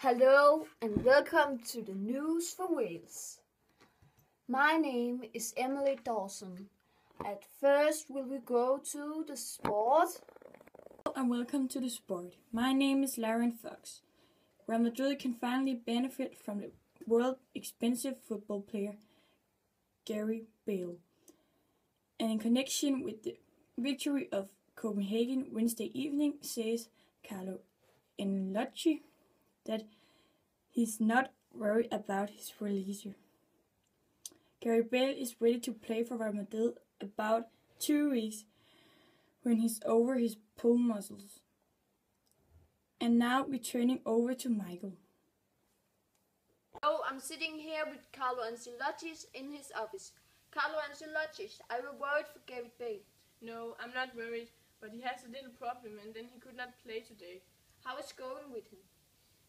Hello and welcome to the News for Wales. My name is Emily Dawson. At first, will we go to the sport? Hello and welcome to the sport. My name is Lauren Fox. Real Madrid can finally benefit from the world expensive football player Gareth Bale. And in connection with the victory of Copenhagen Wednesday evening, says Carlo Ancelotti that he's not worried about his release. Gareth Bale is ready to play for Real Madrid about 2 weeks when he's over his pull muscles. And now we're turning over to Michael. Oh, I'm sitting here with Carlo Ancelotti in his office. Carlo Ancelotti, are you worried for Gareth Bale? No, I'm not worried, but he has a little problem and then he could not play today. How is going with him?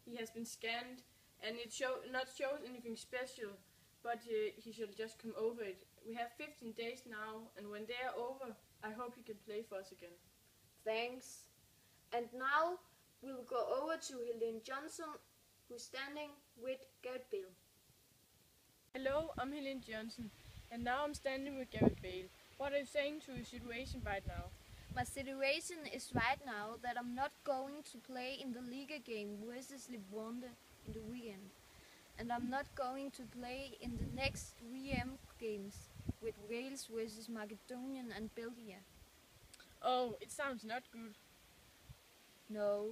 He has been scanned and it not shows anything special, but he should just come over it. We have 15 days now, and when they are over, I hope he can play for us again. Thanks. And now we'll go over to Helene Johnson, who's standing with Gareth Bale. Hello, I'm Helene Johnson, and now I'm standing with Gareth Bale. What are you saying to your situation right now? My situation is right now that I'm not going to play in the Liga game versus Livronde in the weekend. And I'm not going to play in the next VM games with Wales versus Macedonia and Belgium. Oh, it sounds not good. No,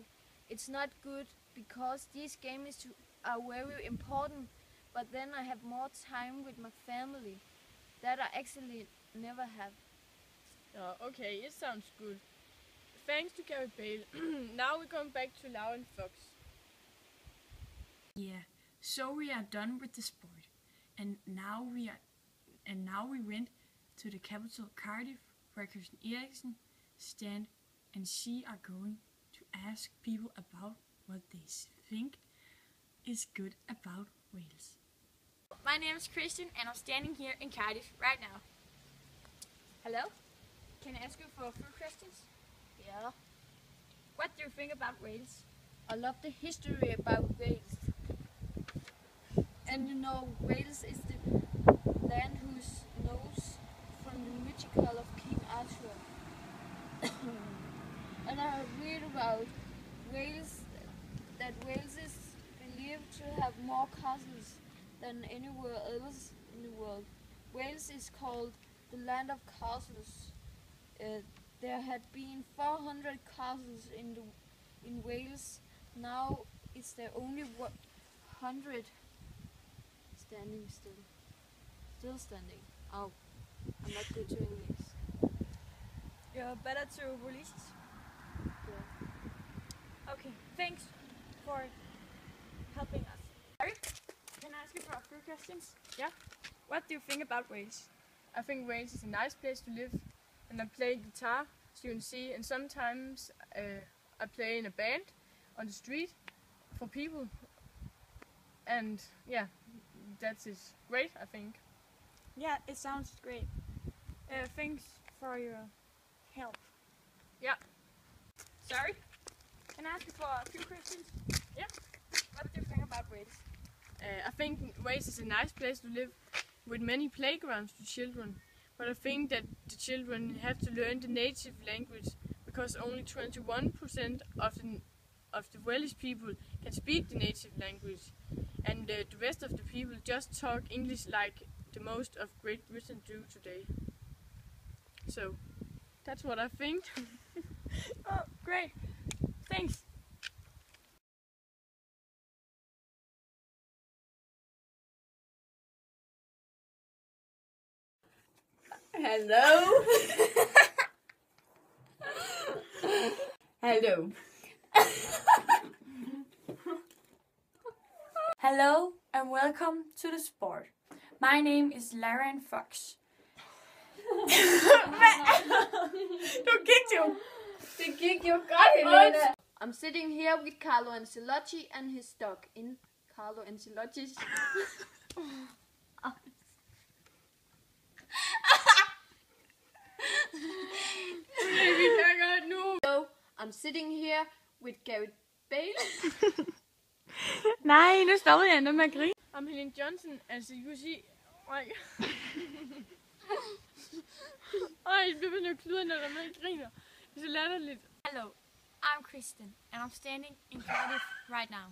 it's not good because these games are very important, but then I have more time with my family that I actually never have. Oh, okay, it sounds good. Thanks to Gareth Bale. Now we're going back to Lauren Fox. Yeah, so we are done with the sport, and now we went to the capital Cardiff, where Christian Eriksen stand, and she are going to ask people about what they think is good about Wales. My name is Christian and I'm standing here in Cardiff right now. Hello? Can I ask you for a few questions? Yeah, What do you think about Wales? I love the history about Wales. And you know, Wales is the land whose knows from the musical of King Arthur. And I read about Wales, that Wales is believed to have more castles than anywhere else in the world. Wales is called the land of castles. There had been 400 castles in Wales. Now it's there only 100 standing still standing. Oh, I'm not good to English. You're better to release. Yeah. Okay, thanks for helping us. Sorry? Can I ask you for a few questions? Yeah? What do you think about Wales? I think Wales is a nice place to live, and I play guitar, as you can see, and sometimes I play in a band on the street for people, and yeah, that is great, I think. Yeah, it sounds great. Thanks for your help. Yeah. Sorry? Can I ask you for a few questions? Yeah. What do you think about Wales? I think Wales is a nice place to live with many playgrounds for children, but I think that the children have to learn the native language because only 21% of the Welsh people can speak the native language, and the rest of the people just talk English like the most of Great Britain do today. So that's what I think. Oh, great. Thanks. Hello. Hello. Hello and welcome to the sport. My name is Lauren Fox. Du kicked you. Det gik jo godt, Helene. I'm sitting here with Carlo Ancelotti and his dog in Carlo Ancelotti's. No. I'm sitting here with Gareth Bale Nej, nu stoppede jeg endda med at grine. I'm Helen Johnson, as you see. Ej, jeg bliver ved at kludre, når der er med, jeg griner. Det er så latterligt. Hello, I'm Kristen, and I'm standing in Cardiff right now.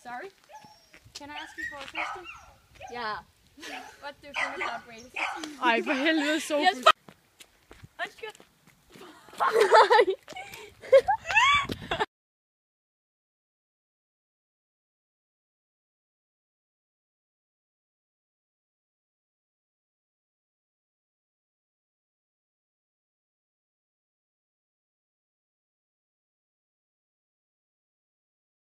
Sorry? Can I ask you for a question? Yeah. What do you think about Wales? Ej, for helvede, så Undskyld.